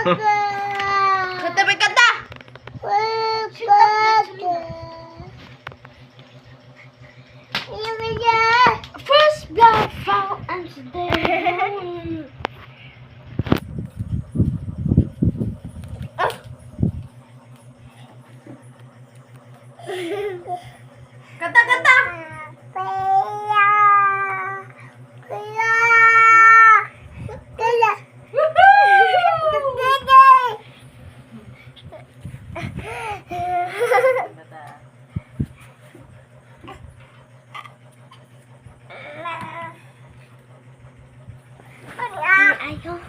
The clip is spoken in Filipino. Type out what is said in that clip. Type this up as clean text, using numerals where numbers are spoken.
Kata may kata! First blood found and today. Kata kata. Ayo.